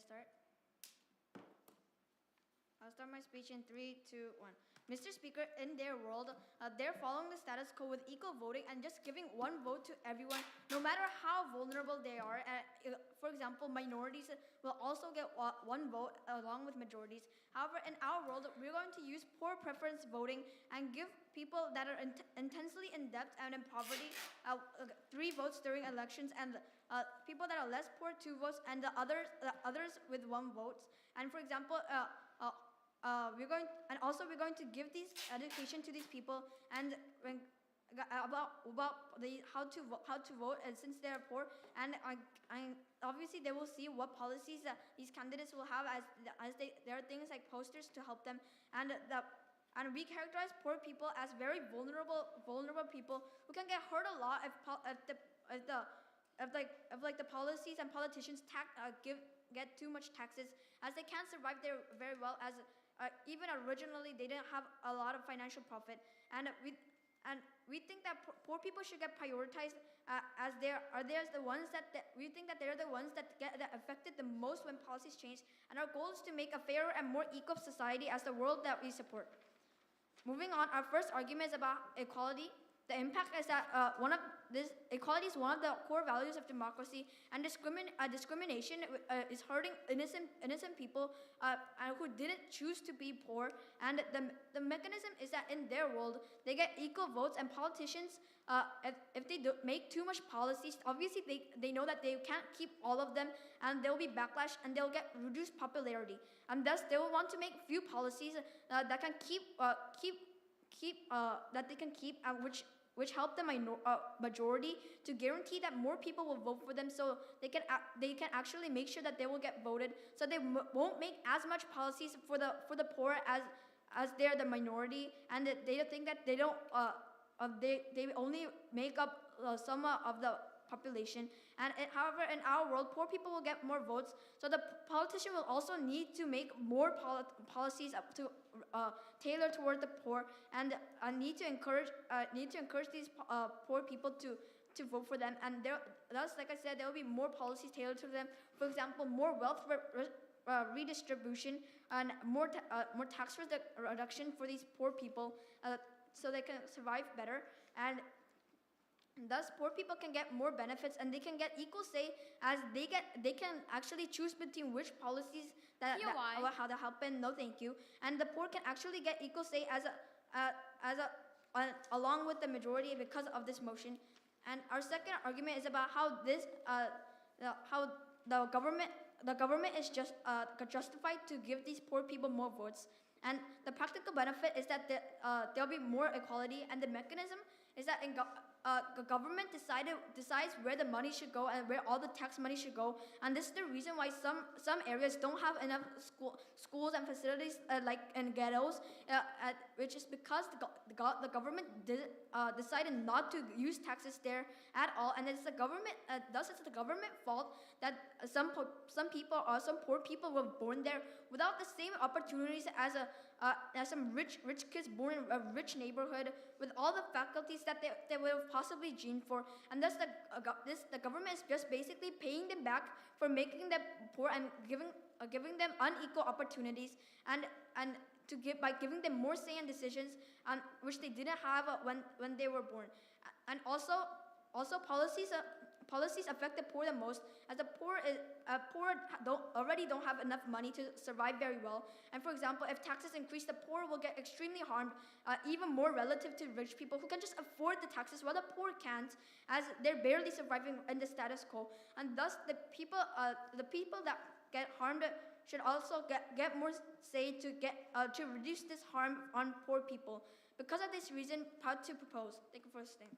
start? I'll start my speech in 3, 2, 1. Mr. Speaker, in their world, they're following the status quo with equal voting and just giving one vote to everyone, no matter how vulnerable they are. For example, minorities will also get one vote along with majorities. However, in our world, we're going to use poor preference voting and give people that are intensely in debt and in poverty 3 votes during elections, and people that are less poor 2 votes, and the others with 1 vote. And for example, we're going to give these education to these people and about how to vote, and since they are poor, and obviously they will see what policies these candidates will have as there are things like posters to help them, and we characterize poor people as very vulnerable people who can get hurt a lot if the policies and politicians get too much taxes, as they can't survive there very well, as even originally they didn't have a lot of financial profit, and we think that poor people should get prioritized, as we think that they're the ones that get affected the most when policies change, and our goal is to make a fairer and more equal society as the world that we support. Moving on, our first argument is about equality. The impact is that equality is one of the core values of democracy, and discrimination is hurting innocent people who didn't choose to be poor. And the mechanism is that in their world, they get equal votes, and politicians, if they make too much policies, obviously they know that they can't keep all of them, and there will be backlash, and they'll get reduced popularity. And thus, they will want to make few policies that can which help the majority to guarantee that more people will vote for them, so they can actually make sure that they will get voted, so they won't make as much policies for the poor as they're the minority, and they think that they don't they only make up some of the population. And however, in our world, poor people will get more votes, so the politician will also need to make more policies up to tailor toward the poor, and need to encourage these poor people to vote for them. And thus, like I said, there will be more policies tailored to them. For example, more wealth redistribution, and more tax reduction for these poor people, so they can survive better. And thus, poor people can get more benefits, and they can get equal say, as they can actually choose between which policies how to help them. No, thank you. And the poor can actually get equal say along with the majority because of this motion. And our second argument is about how the government is justified to give these poor people more votes. And the practical benefit is that there'll be more equality, and the mechanism is that the government decides where the money should go and where all the tax money should go. And this is the reason why some areas don't have enough schools and facilities like in ghettos, which is because the government decided not to use taxes there at all. And it's the government, thus it's the government fault that some poor people were born there without the same opportunities as some rich kids born in a rich neighborhood with all the faculties that they would have possibly dreamed for. And thus the government is just basically paying them back for making them poor and giving them unequal opportunities, and by giving them more say in decisions which they didn't have when they were born. And also policies affect the poor the most, as the poor already don't have enough money to survive very well. And for example, if taxes increase, the poor will get extremely harmed, even more relative to rich people who can just afford the taxes, while the poor can't, as they're barely surviving in the status quo. And thus, the people that get harmed should also get more say to reduce this harm on poor people. Because of this reason, proud to propose. Thank you for listening.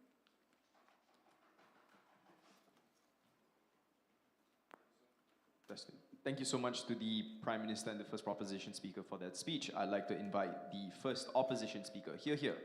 Thank you so much to the Prime Minister and the first proposition speaker for that speech. I'd like to invite the first opposition speaker. Here.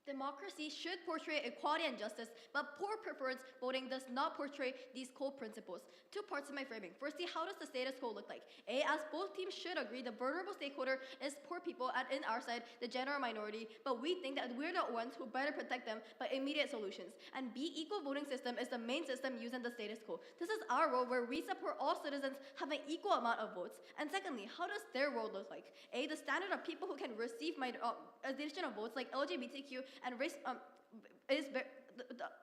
Democracy should portray equality and justice, but poor preference voting does not portray these core principles. Two parts of my framing. Firstly, how does the status quo look like? A, as both teams should agree, the vulnerable stakeholder is poor people, and in our side, the general minority, but we think that we're the ones who better protect them by immediate solutions. And B, equal voting system is the main system used in the status quo. This is our role where we support all citizens having equal amount of votes. And secondly, how does their world look like? A, the standard of people who can receive additional votes like LGBTQ and race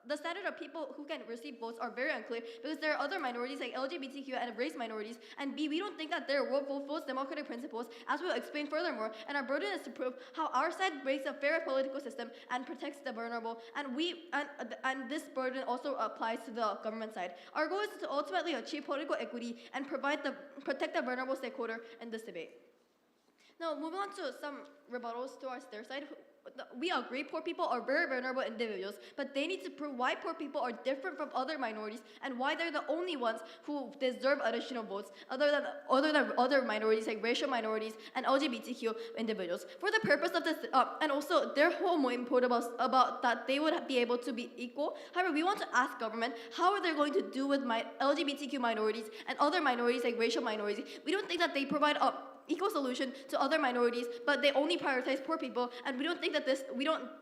the standard of people who can receive votes are very unclear because there are other minorities like LGBTQ and race minorities. And B, we don't think that their world fulfills democratic principles, as we'll explain furthermore. And our burden is to prove how our side breaks a fair political system and protects the vulnerable. And this burden also applies to the government side. Our goal is to ultimately achieve political equity and protect the vulnerable stakeholder in this debate. Now, moving on to some rebuttals towards their side. We agree poor people are very vulnerable individuals, but they need to prove why poor people are different from other minorities and why they're the only ones who deserve additional votes other than other minorities like racial minorities and LGBTQ individuals. For the purpose of this, and also their whole main point about that they would be able to be equal. However, we want to ask government how are they going to do with LGBTQ minorities and other minorities like racial minorities. We don't think that they provide equal solution to other minorities, but they only prioritize poor people, and we don't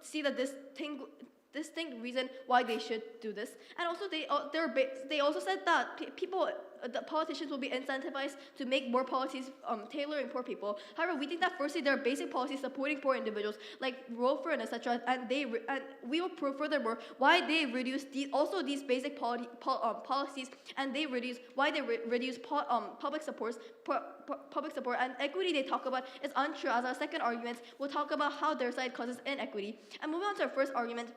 see that this distinct reason why they should do this. And also they also said that the politicians will be incentivized to make more policies tailoring poor people. However, we think that firstly there are basic policies supporting poor individuals like welfare and etc. And we will prove furthermore why they reduce these basic policies, and they reduce public support and equity they talk about is untrue. As our second argument, we'll talk about how their side causes inequity. And moving on to our first argument,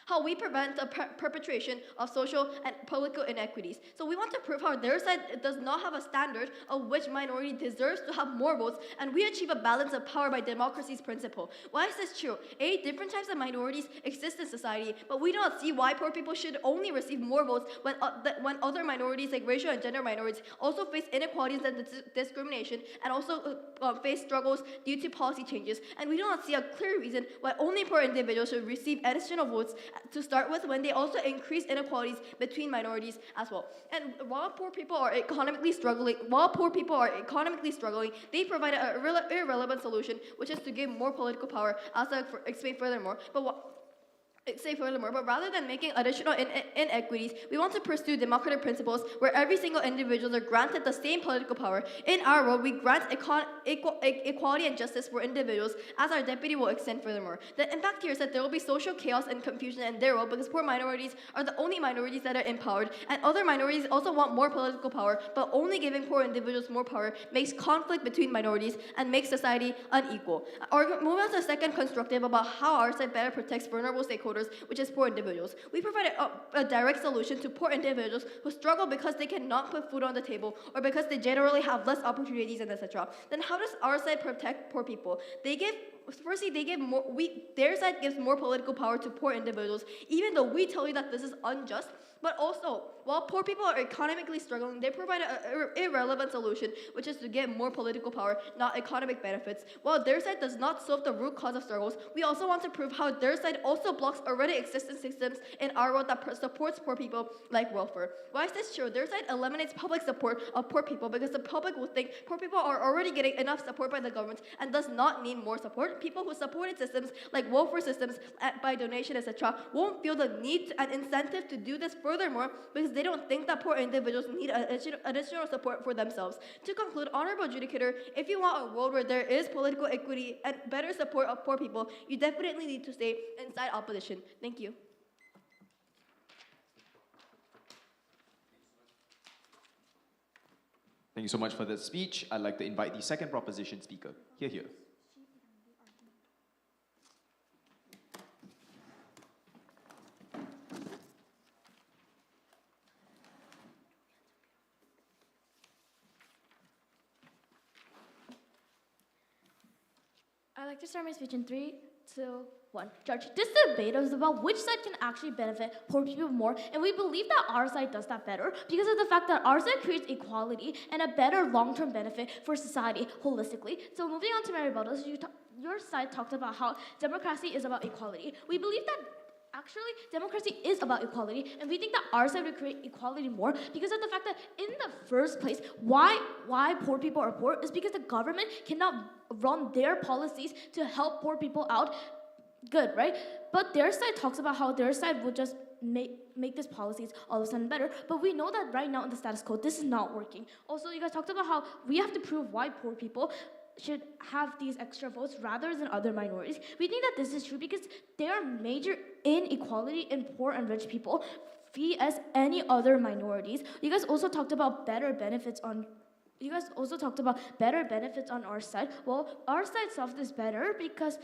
how we prevent the perpetration of social and political inequities. So we want to prove how their side does not have a standard of which minority deserves to have more votes, and we achieve a balance of power by democracy's principle. Why is this true? A, different types of minorities exist in society, but we do not see why poor people should only receive more votes when other minorities like racial and gender minorities also face inequalities and discrimination and also face struggles due to policy changes. And we do not see a clear reason why only poor individuals should receive additional votes to start with, when they also increase inequalities between minorities as well. And while poor people are economically struggling, they provide an irrelevant solution, which is to give more political power, as I'll explain furthermore. But rather than making additional inequities, we want to pursue democratic principles where every single individual are granted the same political power. In our world, we grant equality and justice for individuals, as our deputy will extend furthermore. The impact here is that there will be social chaos and confusion in their world because poor minorities are the only minorities that are empowered, and other minorities also want more political power, but only giving poor individuals more power makes conflict between minorities and makes society unequal. Moving on to the second constructive about how our side better protects vulnerable stakeholders, which is poor individuals. We provide a direct solution to poor individuals who struggle because they cannot put food on the table or because they generally have less opportunities and etc. Then how does our side protect poor people? Their side gives more political power to poor individuals, even though we tell you that this is unjust. But also, while poor people are economically struggling, they provide an irrelevant solution, which is to get more political power, not economic benefits. While their side does not solve the root cause of struggles, we also want to prove how their side also blocks already existing systems in our world that supports poor people, like welfare. Why is this true? Their side eliminates public support of poor people because the public will think poor people are already getting enough support by the government and does not need more support. People who supported systems like welfare systems by donation, etc., won't feel the need and incentive to do this furthermore because they don't think that poor individuals need additional support for themselves. To conclude, Honorable Adjudicator, if you want a world where there is political equity and better support of poor people, you definitely need to stay inside opposition. Thank you. Thank you so much for that speech. I'd like to invite the second proposition speaker. Here. I'd like to start my speech in 3, 2, 1. Judge, this debate is about which side can actually benefit poor people more, and we believe that our side does that better because of the fact that our side creates equality and a better long-term benefit for society holistically. So moving on to my rebuttals, your side talked about how democracy is about equality. We believe that actually democracy is about equality, and we think that our side would create equality more because of the fact that in the first place, why poor people are poor is because the government cannot run their policies to help poor people out good, right? But their side talks about how their side would just make these policies all of a sudden better, but we know that right now in the status quo, this is not working. Also, you guys talked about how we have to prove why poor people should have these extra votes rather than other minorities. We think that this is true because there are major inequality in poor and rich people as any other minorities. You guys also talked about better benefits on our side. Well, our side solves this better because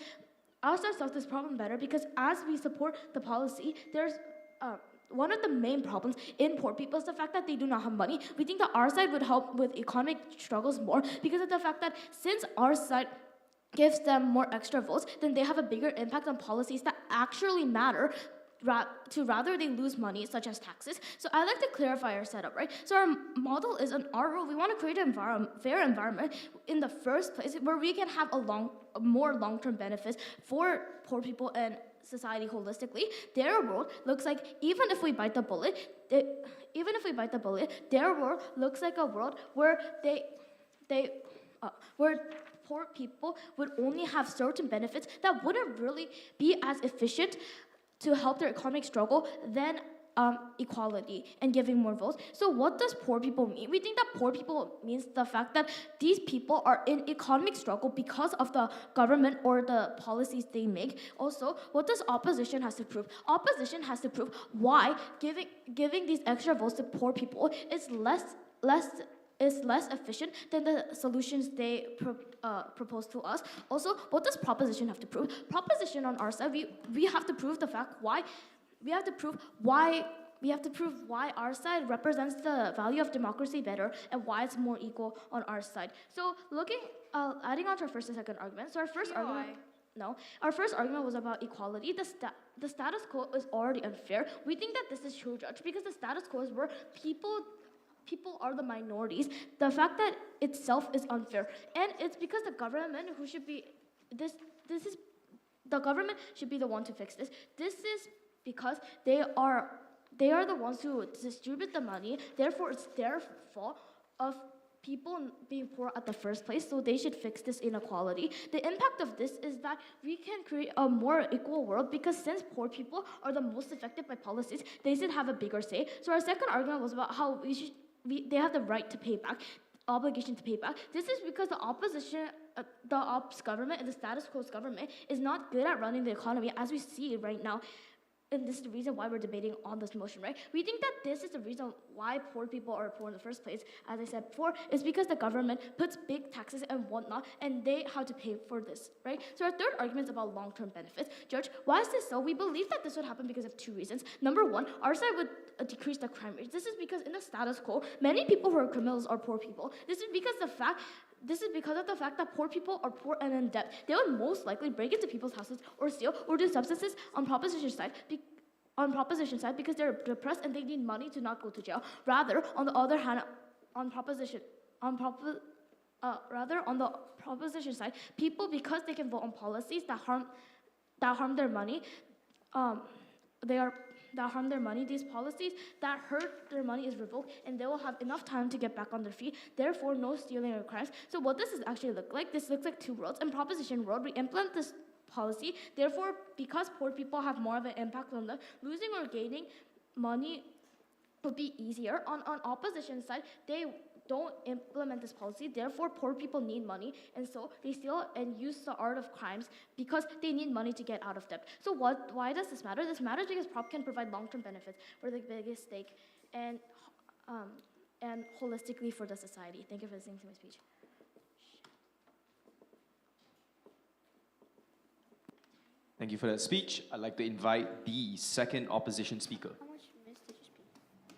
our side solves this problem better because as we support the policy, there's one of the main problems in poor people is the fact that they do not have money. We think that our side would help with economic struggles more because of the fact that since our side gives them more extra votes, then they have a bigger impact on policies that actually matter rather they lose money, such as taxes. So I'd like to clarify our setup, right? So our model is on our rule. We want to create a fair environment in the first place where we can have more long-term benefits for poor people and society holistically. Their world looks like, even if we bite the bullet, their world looks like a world where where poor people would only have certain benefits that wouldn't really be as efficient to help their economic struggle than equality and giving more votes. So what does poor people mean? We think that poor people means the fact that these people are in economic struggle because of the government or the policies they make. Also, what does opposition has to prove? Opposition has to prove why giving these extra votes to poor people is less efficient than the solutions they propose to us. Also, what does proposition have to prove? Proposition on our side, we have to prove the fact why. We have to prove why our side represents the value of democracy better and why it's more equal on our side. So adding on to our first and second argument. So our first argument was about equality. The status quo is already unfair. We think that this is true, Judge, because the status quo is where people are the minorities. The fact that itself is unfair, and it's because the government who should be the government should be the one to fix this. This is because they are the ones who distribute the money. Therefore, it's their fault of people being poor at the first place, so they should fix this inequality. The impact of this is that we can create a more equal world because since poor people are the most affected by policies, they should have a bigger say. So our second argument was about how they have the right to pay back, obligation to pay back. This is because the opposition, the ops government and the status quo's government is not good at running the economy as we see right now. And this is the reason why we're debating on this motion, right? We think that this is the reason why poor people are poor in the first place, as I said before, is because the government puts big taxes and whatnot, and they have to pay for this, right? So our third argument is about long-term benefits. Judge, why is this so? We believe that this would happen because of two reasons. Number one, our side would decrease the crime rate. This is because in the status quo, many people who are criminals are poor people. This is because of the fact that poor people are poor and in debt. They would most likely break into people's houses or steal or do substances on proposition side because they're depressed and they need money to not go to jail. Rather, on the other hand, on the proposition side, people, because they can vote on policies that harm their money, these policies that hurt their money is revoked, and they will have enough time to get back on their feet. Therefore, no stealing or crimes. So what does this actually look like? This looks like two worlds. In proposition world, we implement this policy. Therefore, because poor people have more of an impact on them, losing or gaining money would be easier. On opposition side, they don't implement this policy. Therefore, poor people need money, and so they steal and use the art of crimes because they need money to get out of debt. So why does this matter? This matters because prop can provide long-term benefits for the biggest stake and holistically for the society. Thank you for listening to my speech. Thank you for that speech. I'd like to invite the second opposition speaker. How much minutes did you speak?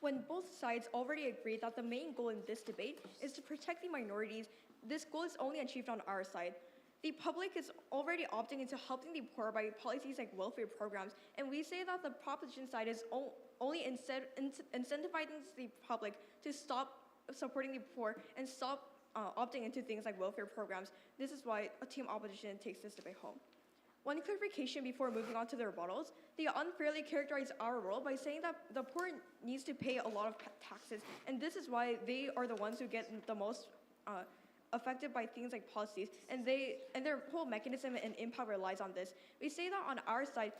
When both sides already agree that the main goal in this debate is to protect the minorities, this goal is only achieved on our side. The public is already opting into helping the poor by policies like welfare programs, and we say that the proposition side is only incentivizing the public to stop supporting the poor and stop opting into things like welfare programs. This is why a team opposition takes this debate home. One clarification before moving on to the rebuttals, they unfairly characterize our role by saying that the poor needs to pay a lot of taxes, and this is why they are the ones who get the most affected by things like policies, and their whole mechanism and impact relies on this. We say that on our side,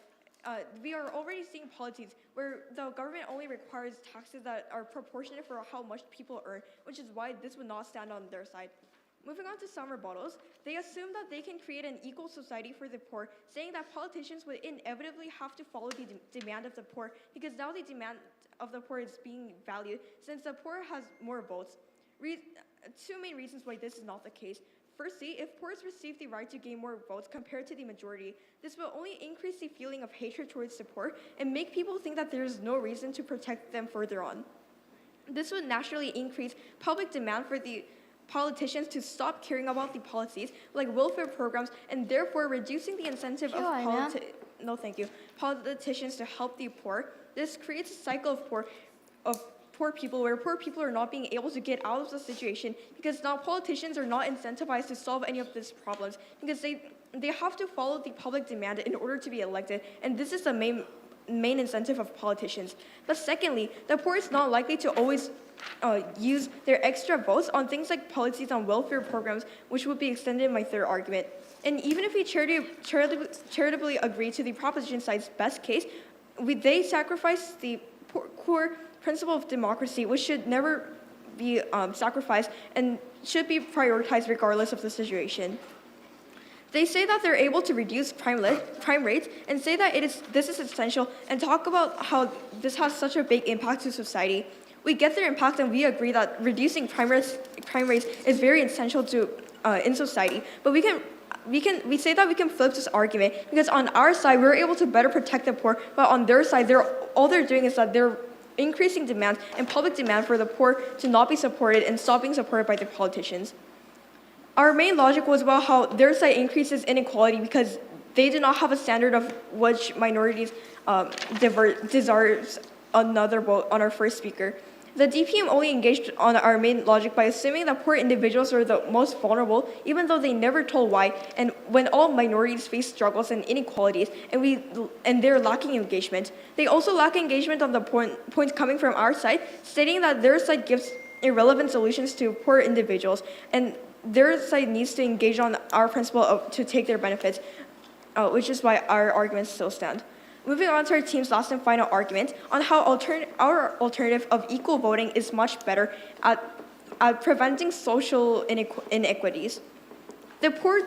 we are already seeing policies where the government only requires taxes that are proportionate for how much people earn, which is why this would not stand on their side. Moving on to some rebuttals, they assume that they can create an equal society for the poor, saying that politicians would inevitably have to follow the demand of the poor because now the demand of the poor is being valued since the poor has more votes. Two main reasons why this is not the case. Firstly, if poor receive the right to gain more votes compared to the majority, this will only increase the feeling of hatred towards the poor and make people think that there is no reason to protect them further on. This would naturally increase public demand for the politicians to stop caring about the policies like welfare programs and therefore reducing the incentive of politicians to help the poor. This creates a cycle of poor people where poor people are not being able to get out of the situation because now politicians are not incentivized to solve any of these problems because they have to follow the public demand in order to be elected, and this is the main incentive of politicians. But secondly, the poor is not likely to always use their extra votes on things like policies on welfare programs, which would be extended in my third argument. And even if we charitably agree to the proposition side's best case, they sacrifice the core principle of democracy, which should never be sacrificed and should be prioritized regardless of the situation. They say that they're able to reduce crime rates and say that this is essential and talk about how this has such a big impact to society. We get their impact and we agree that reducing crime rates is very essential to in society. But we say that we can flip this argument because on our side we're able to better protect the poor, but on their side all they're doing is that they're increasing demand and public demand for the poor to not be supported and stop being supported by the politicians. Our main logic was about how their side increases inequality because they do not have a standard of which minorities deserves another vote on our first speaker. The DPM only engaged on our main logic by assuming that poor individuals are the most vulnerable, even though they never told why, and when all minorities face struggles and inequalities, and they're lacking engagement. They also lack engagement on the points coming from our side, stating that their side gives irrelevant solutions to poor individuals, and their side needs to engage on our principle to take their benefits, which is why our arguments still stand. Moving on to our team's last and final argument on how our alternative of equal voting is much better at preventing social inequities. The poor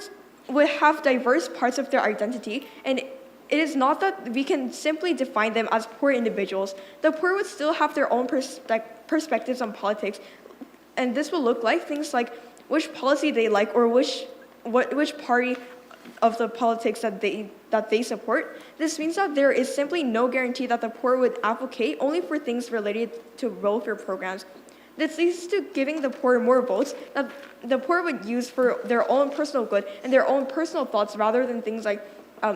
would have diverse parts of their identity, and it is not that we can simply define them as poor individuals. The poor would still have their own perspectives on politics, and this will look like things like which policy they like or which party of the politics that they support. This means that there is simply no guarantee that the poor would advocate only for things related to welfare programs. This leads to giving the poor more votes that the poor would use for their own personal good and their own personal thoughts rather than things like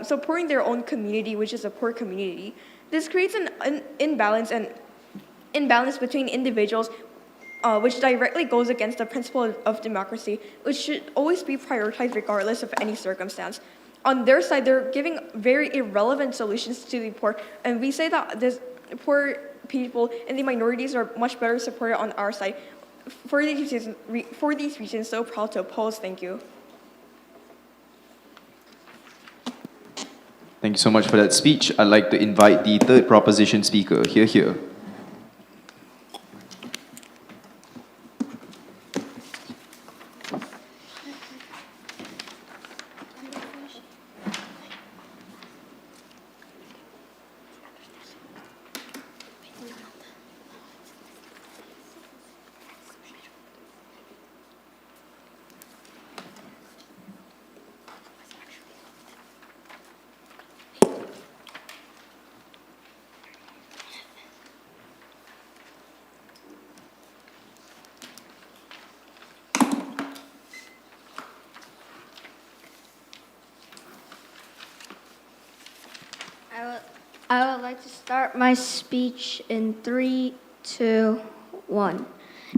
supporting their own community, which is a poor community. This creates an imbalance between individuals, which directly goes against the principle of democracy, which should always be prioritized regardless of any circumstance. On their side, they're giving very irrelevant solutions to the poor, and we say that the poor people and the minorities are much better supported on our side. For these reasons, so proud to oppose. Thank you. Thank you so much for that speech. I'd like to invite the third proposition speaker. Here. I would like to start my speech in 3, 2, 1.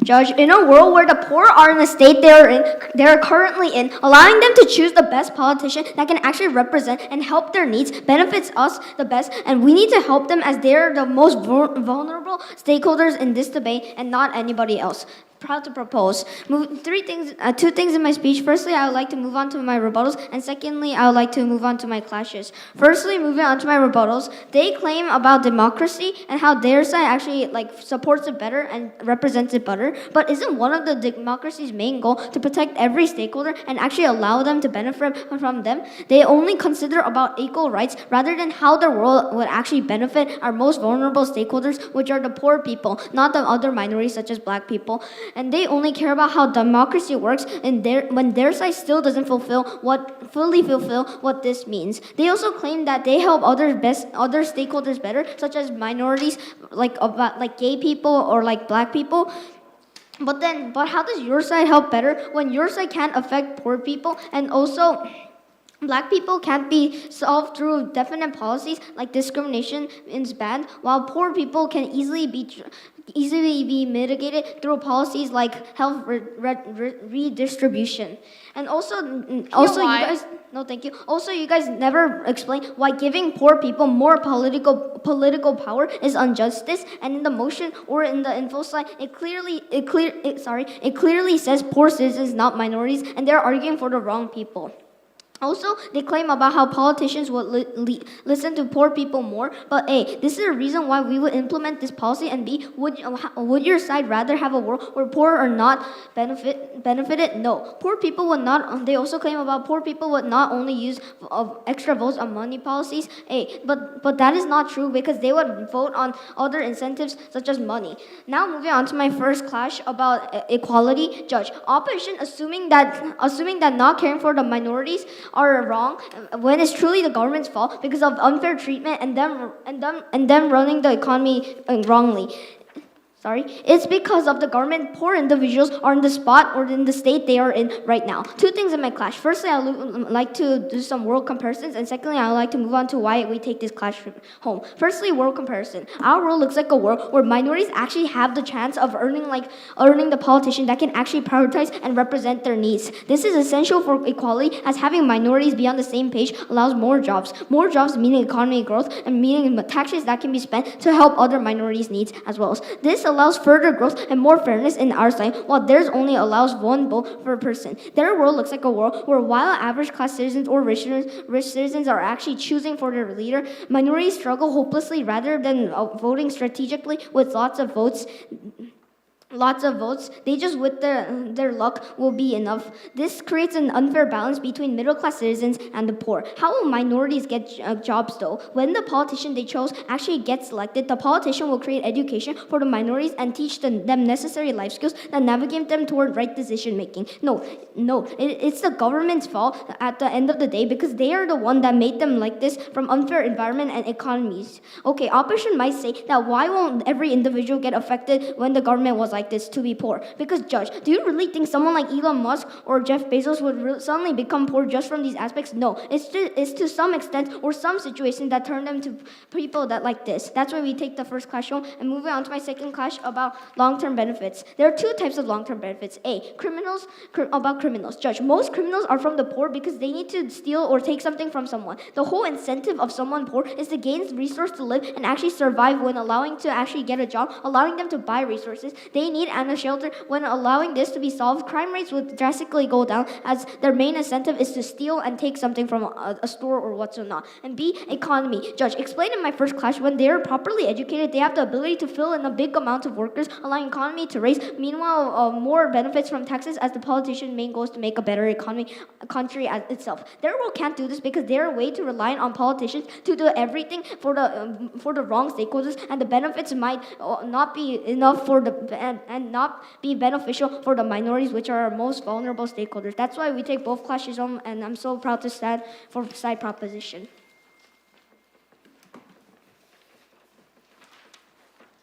Judge, in a world where the poor are in the state they are currently in, allowing them to choose the best politician that can actually represent and help their needs benefits us the best, and we need to help them as they are the most vulnerable stakeholders in this debate and not anybody else. Proud to propose two things in my speech. Firstly, I would like to move on to my rebuttals, and secondly, I would like to move on to my clashes. Firstly, moving on to my rebuttals, they claim about democracy and how their side actually supports it better and represents it better. But isn't one of the democracy's main goal to protect every stakeholder and actually allow them to benefit from them? They only consider about equal rights rather than how the world would actually benefit our most vulnerable stakeholders, which are the poor people, not the other minorities such as black people. And they only care about how democracy works and when their side still doesn't fully fulfill what this means. They also claim that they help other stakeholders better, such as minorities, like gay people or like black people. But how does your side help better when your side can't affect poor people, and also black people can't be solved through definite policies like discrimination is banned, while poor people can easily be mitigated through policies like health redistribution. And also you guys, no thank you. Also, you guys never explain why giving poor people more political power is injustice. And in the motion or in the info slide, it clearly says poor citizens, not minorities, and they're arguing for the wrong people. Also, they claim about how politicians would listen to poor people more, but A, this is a reason why we would implement this policy, and B, would your side rather have a world where poor are not benefited? No. Poor people would not, they also claim about poor people would not only use extra votes on money policies, A, but that is not true because they would vote on other incentives such as money. Now moving on to my first clash about equality. Judge, opposition assuming that not caring for the minorities are wrong when it's truly the government's fault because of unfair treatment and them running the economy wrongly. It's because of the government. Poor individuals are in the spot or in the state they are in right now. Two things in my clash. Firstly, I would like to do some world comparisons, and secondly, I would like to move on to why we take this clash home. Firstly, world comparison. Our world looks like a world where minorities actually have the chance of earning the politician that can actually prioritize and represent their needs. This is essential for equality, as having minorities be on the same page allows more jobs. More jobs meaning economy growth and meaning taxes that can be spent to help other minorities' needs as well. This allows further growth and more fairness in our side, while theirs only allows one vote per person. Their world looks like a world where while average class citizens or rich citizens are actually choosing for their leader, minorities struggle hopelessly rather than voting strategically with lots of votes. They just with their luck will be enough. This creates an unfair balance between middle-class citizens and the poor. How will minorities get jobs though? When the politician they chose actually gets elected, the politician will create education for the minorities and teach them necessary life skills that navigate them toward right decision making. No, it's the government's fault at the end of the day because they are the one that made them like this from unfair environment and economies. Okay, opposition might say that why won't every individual get affected when the government was like this to be poor? Because Judge, do you really think someone like Elon Musk or Jeff Bezos would suddenly become poor just from these aspects? No, it's to some extent or some situation that turn them to people that like this. That's why we take the first clash home. And moving on to my second clash about long-term benefits. There are two types of long-term benefits. A, criminals. Judge, most criminals are from the poor because they need to steal or take something from someone. The whole incentive of someone poor is to gain resource to live and actually survive when allowing to actually get a job, allowing them to buy resources they need and a shelter. When allowing this to be solved, crime rates would drastically go down as their main incentive is to steal and take something from a store or what's not. And B, economy. Judge, explained in my first clash, when they are properly educated, they have the ability to fill in a big amount of workers, allowing economy to raise. Meanwhile, more benefits from taxes as the politician's main goal is to make a better country as itself. Their world can't do this because they are way too reliant on politicians to do everything for the wrong stakeholders, and the benefits might not be enough for and not be beneficial for the minorities, which are our most vulnerable stakeholders. That's why we take both clashes home, and I'm so proud to stand for side proposition.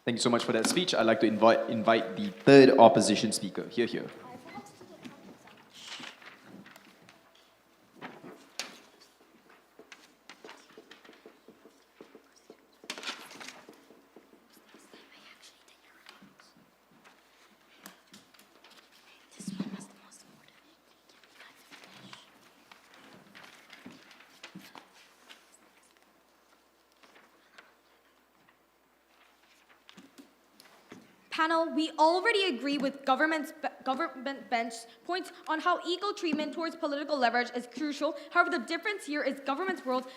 Thank you so much for that speech. I'd like to invite the third opposition speaker. Here. Panel, we already agree with government bench's points on how equal treatment towards political leverage is crucial. However, the difference here is government's world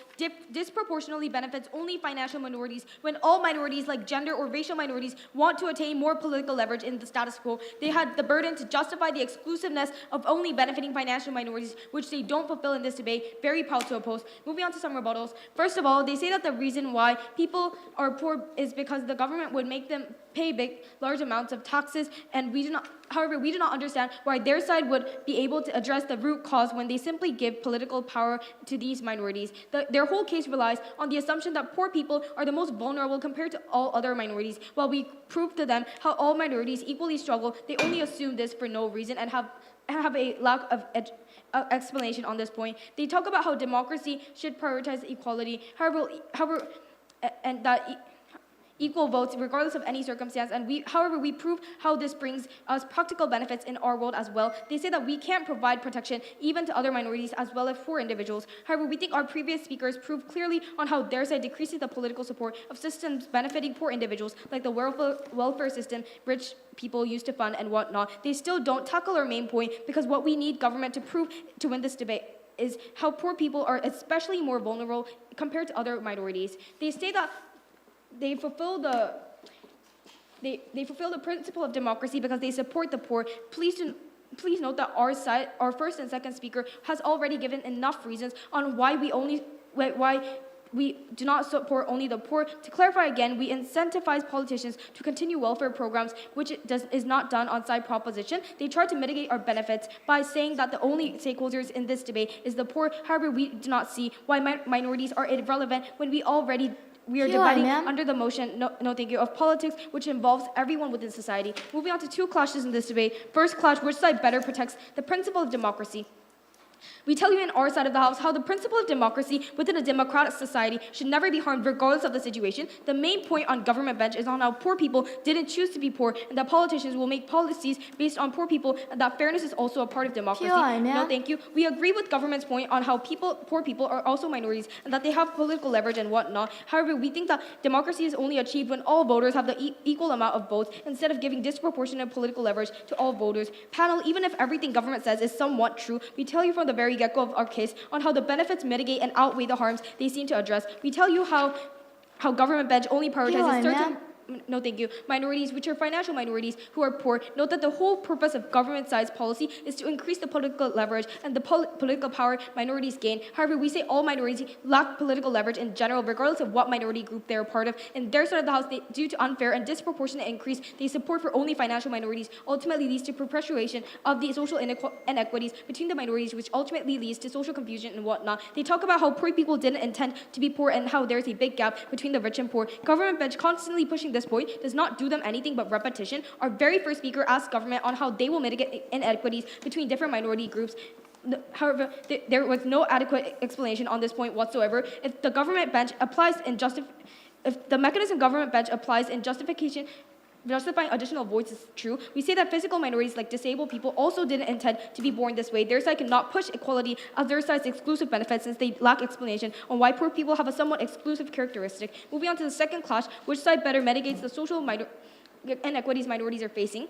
disproportionately benefits only financial minorities when all minorities like gender or racial minorities want to attain more political leverage in the status quo. They had the burden to justify the exclusiveness of only benefiting financial minorities, which they don't fulfill in this debate. Very proud to oppose. Moving on to some rebuttals. First of all, they say that the reason why people are poor is because the government would make them pay large amounts of taxes, and we do not understand why their side would be able to address the root cause when they simply give political power to these minorities. Their whole case relies on the assumption that poor people are the most vulnerable compared to all other minorities. While we prove to them how all minorities equally struggle, they only assume this for no reason and have a lack of explanation on this point. They talk about how democracy should prioritize equality, however, and that equal votes regardless of any circumstance, and however we prove how this brings us practical benefits in our world as well. They say that we can't provide protection even to other minorities as well as poor individuals. However, we think our previous speakers proved clearly on how their side decreases the political support of systems benefiting poor individuals like the welfare system rich people used to fund and whatnot. They still don't tackle our main point, because what we need government to prove to win this debate is how poor people are especially more vulnerable compared to other minorities. They say that they fulfill the principle of democracy because they support the poor. Please note that our first and second speaker has already given enough reasons on why we do not support only the poor. To clarify again, we incentivize politicians to continue welfare programs, which is not done on side proposition. They try to mitigate our benefits by saying that the only stakeholders in this debate is the poor. However, we do not see why minorities are irrelevant when we are dividing under the motion, no thank you, of politics, which involves everyone within society. Moving on to two clashes in this debate. First clash, which side better protects the principle of democracy? We tell you in our side of the house how the principle of democracy within a democratic society should never be harmed regardless of the situation. The main point on government bench is on how poor people didn't choose to be poor, and that politicians will make policies based on poor people, and that fairness is also a part of democracy. No thank you. We agree with government's point on how poor people are also minorities and that they have political leverage and whatnot. However, we think that democracy is only achieved when all voters have the equal amount of votes instead of giving disproportionate political leverage to all voters. Panel, even if everything government says is somewhat true, we tell you from the very get-go of our case on how the benefits mitigate and outweigh the harms they seem to address. We tell you how government bench only prioritizes certain no thank you, minorities, which are financial minorities who are poor. Note that the whole purpose of government-sized policy is to increase the political leverage and the political power minorities gain. However, we say all minorities lack political leverage in general, regardless of what minority group they're a part of. In their side of the house, due to unfair and disproportionate increase, they support for only financial minorities ultimately leads to perpetuation of the social inequities between the minorities, which ultimately leads to social confusion and whatnot. They talk about how poor people didn't intend to be poor and how there's a big gap between the rich and poor. Government bench constantly pushing this point does not do them anything but repetition. Our very first speaker asked government on how they will mitigate inequities between different minority groups. However, there was no adequate explanation on this point whatsoever. If the government bench applies if the mechanism government bench applies in justifying additional voice is true, we say that physical minorities like disabled people also didn't intend to be born this way. Their side cannot push equality as their side's exclusive benefits since they lack explanation on why poor people have a somewhat exclusive characteristic. Moving on to the second clash, which side better mitigates the social inequities minorities are facing?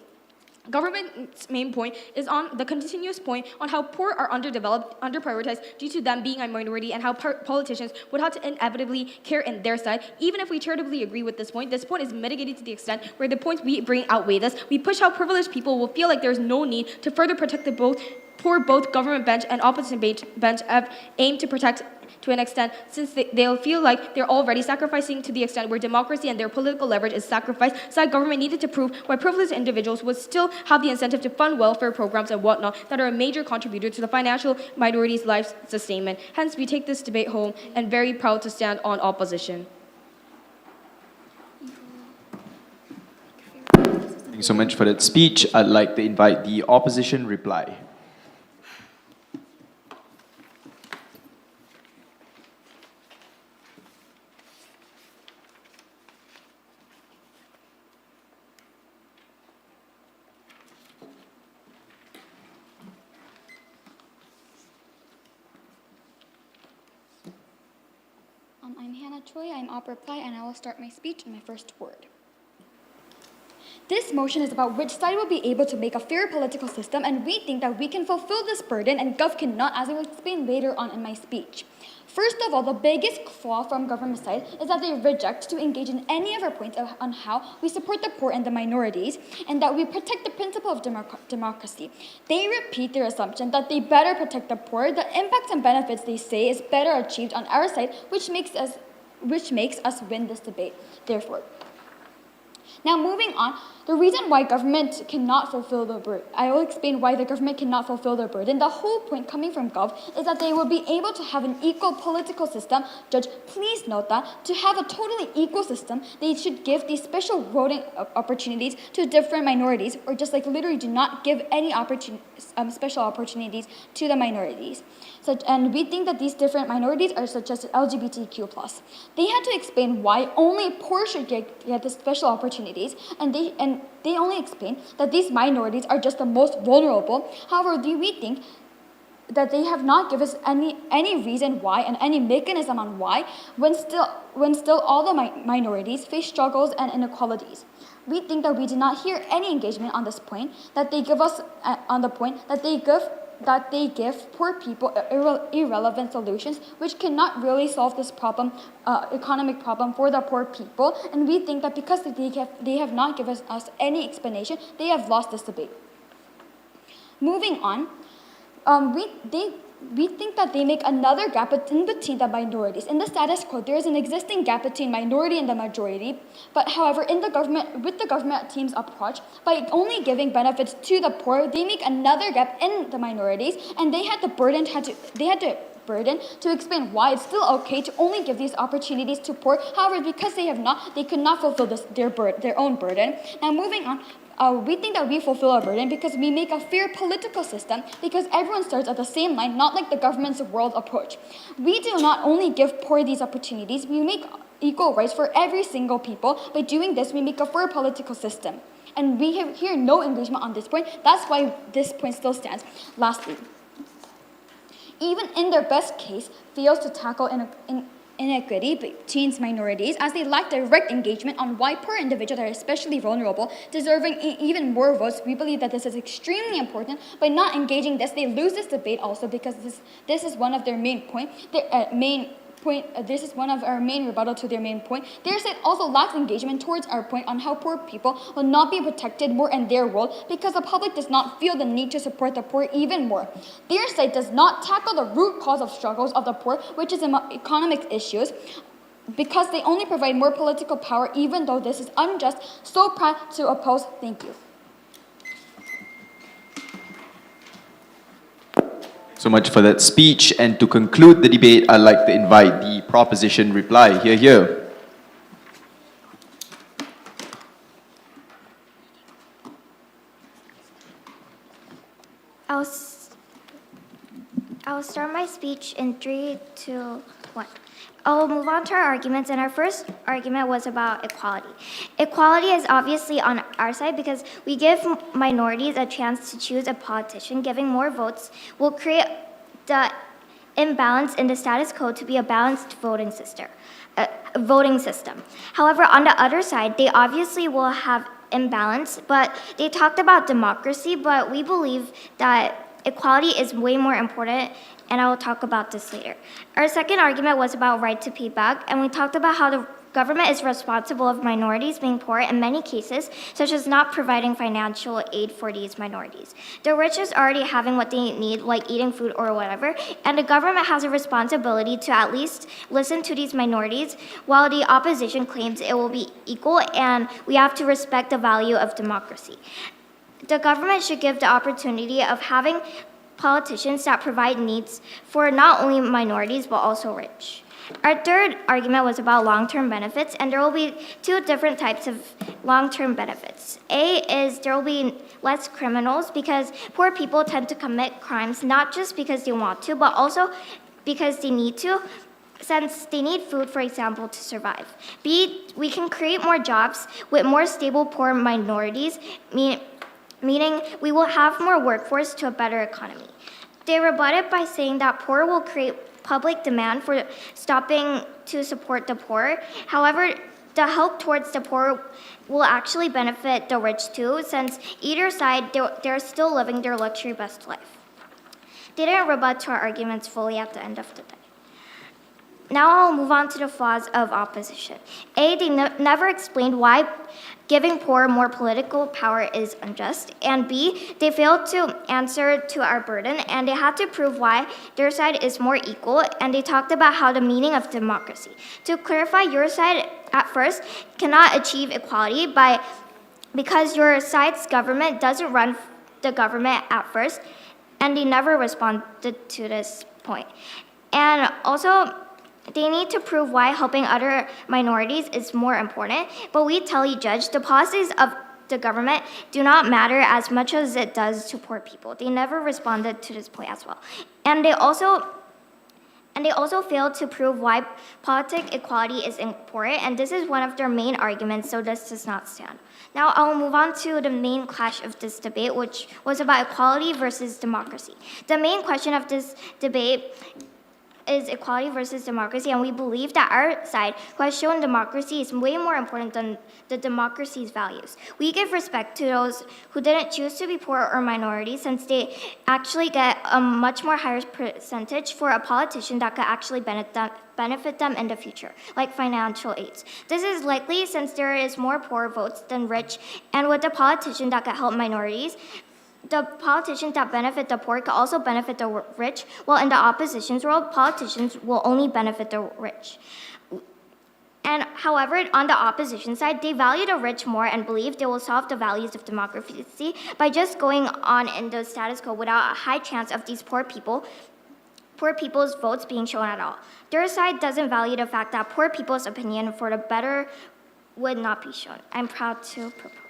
Government's main point is on the continuous point on how poor are underdeveloped, underprioritized due to them being a minority, and how politicians would have to inevitably care in their side. Even if we charitably agree with this point is mitigated to the extent where the points we bring outweigh this. We push how privileged people will feel like there's no need to further protect the both government bench and opposition bench aim to protect to an extent, since they'll feel like they're already sacrificing to the extent where democracy and their political leverage is sacrificed. Side government needed to prove why privileged individuals would still have the incentive to fund welfare programs and whatnot that are a major contributor to the financial minorities' life sustainment. Hence, we take this debate home and very proud to stand on opposition. Thank you so much for that speech. I'd like to invite the opposition reply. I'm Hannah Choi, I'm op reply, and I will start my speech in my first word. This motion is about which side will be able to make a fair political system, and we think that we can fulfill this burden and Gov cannot, as I will explain later on in my speech. First of all, the biggest flaw from government side is that they reject to engage in any of our points on how we support the poor and the minorities and that we protect the principle of democracy. They repeat their assumption that they better protect the poor. The impacts and benefits they say is better achieved on our side, which makes us win this debate. Therefore, now moving on, the reason why government cannot fulfill the burden, I will explain why the government cannot fulfill their burden. The whole point coming from Gov is that they will be able to have an equal political system. Judge, please note that to have a totally equal system, they should give these special voting opportunities to different minorities, or just like literally do not give any special opportunities to the minorities. And we think that these different minorities are such as LGBTQ+. They had to explain why only poor should get the special opportunities, and they only explain that these minorities are just the most vulnerable. However, we think that they have not given us any reason why and any mechanism on why, when still all the minorities face struggles and inequalities. We think that we did not hear any engagement on this point, that they give us on the point that they give poor people irrelevant solutions, which cannot really solve this problem, economic problem for the poor people. And we think that because they have not given us any explanation, they have lost this debate. Moving on, we think that they make another gap in between the minorities. In the status quo, there is an existing gap between minority and the majority. But however, with the government team's approach, by only giving benefits to the poor, they make another gap in the minorities, and they had the burden to explain why it's still okay to only give these opportunities to poor. However, because they could not fulfill their own burden. Now moving on. We think that we fulfill our burden because we make a fair political system, because everyone starts at the same line, not like the government's world approach. We do not only give poor these opportunities, we make equal rights for every single people. By doing this, we make a fair political system. And we hear no engagement on this point. That's why this point still stands. Lastly, even in their best case, fails to tackle inequity between minorities, as they lack direct engagement on why poor individuals are especially vulnerable, deserving even more votes. We believe that this is extremely important. By not engaging this, they lose this debate also, because this is one of their main point. This is one of our main rebuttal to their main point. Their side also lacks engagement towards our point on how poor people will not be protected more in their world, because the public does not feel the need to support the poor even more. Their side does not tackle the root cause of struggles of the poor, which is economic issues, because they only provide more political power, even though this is unjust. So proud to oppose. Thank you. So much for that speech. And to conclude the debate, I'd like to invite the proposition reply. Hear. I'll start my speech in 3, 2, 1. I'll move on to our arguments, and our first argument was about equality. Equality is obviously on our side because we give minorities a chance to choose a politician. Giving more votes will create the imbalance in the status quo to be a balanced voting system. However, on the other side, they obviously will have imbalance, but they talked about democracy, but we believe that equality is way more important, and I will talk about this later. Our second argument was about right to pay back, and we talked about how the government is responsible of minorities being poor in many cases, such as not providing financial aid for these minorities. The rich is already having what they need, like eating food or whatever, and the government has a responsibility to at least listen to these minorities, while the opposition claims it will be equal, and we have to respect the value of democracy. The government should give the opportunity of having politicians that provide needs for not only minorities but also rich. Our third argument was about long-term benefits, and there will be 2 different types of long-term benefits. A is there will be less criminals, because poor people tend to commit crimes not just because they want to, but also because they need to, since they need food, for example, to survive. B, we can create more jobs with more stable poor minorities, meaning we will have more workforce to a better economy. They rebutted by saying that poor will create public demand for stopping to support the poor. However, the help towards the poor will actually benefit the rich too, since either side, they're still living their luxury best life. They didn't rebut to our arguments fully at the end of the day. Now I'll move on to the flaws of opposition. A, they never explained why giving poor more political power is unjust. And B, they failed to answer to our burden, and they had to prove why their side is more equal, and they talked about how the meaning of democracy. To clarify, your side at first cannot achieve equality because your side's government doesn't run the government at first, and they never responded to this point. And also, they need to prove why helping other minorities is more important, but we tell you, Judge, the policies of the government do not matter as much as it does to poor people. They never responded to this point as well. And they also failed to prove why politic equality is important, and this is one of their main arguments, so this does not stand. Now I'll move on to the main clash of this debate, which was about equality versus democracy. The main question of this debate is equality versus democracy, and we believe that our side, who has shown democracy, is way more important than the democracy's values. We give respect to those who didn't choose to be poor or minorities, since they actually get a much more higher percentage for a politician that could actually benefit them in the future, like financial aids. This is likely since there is more poor votes than rich, and with a politician that could help minorities, the politicians that benefit the poor can also benefit the rich, while in the opposition's world, politicians will only benefit the rich. And however, on the opposition side, they value the rich more and believe they will solve the values of democracy by just going on in the status quo without a high chance of these poor people's votes being shown at all. Their side doesn't value the fact that poor people's opinion for the better would not be shown. I'm proud to propose.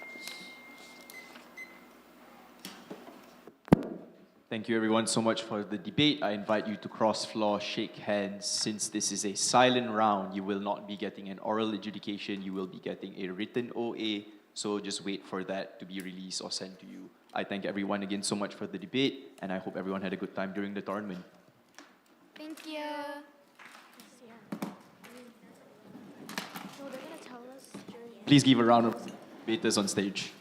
Thank you everyone so much for the debate. I invite you to cross floor, shake hands. Since this is a silent round, you will not be getting an oral adjudication, you will be getting a written OA, so just wait for that to be released or sent to you. I thank everyone again so much for the debate, and I hope everyone had a good time during the tournament. Thank you. Please give a round of debaters on stage.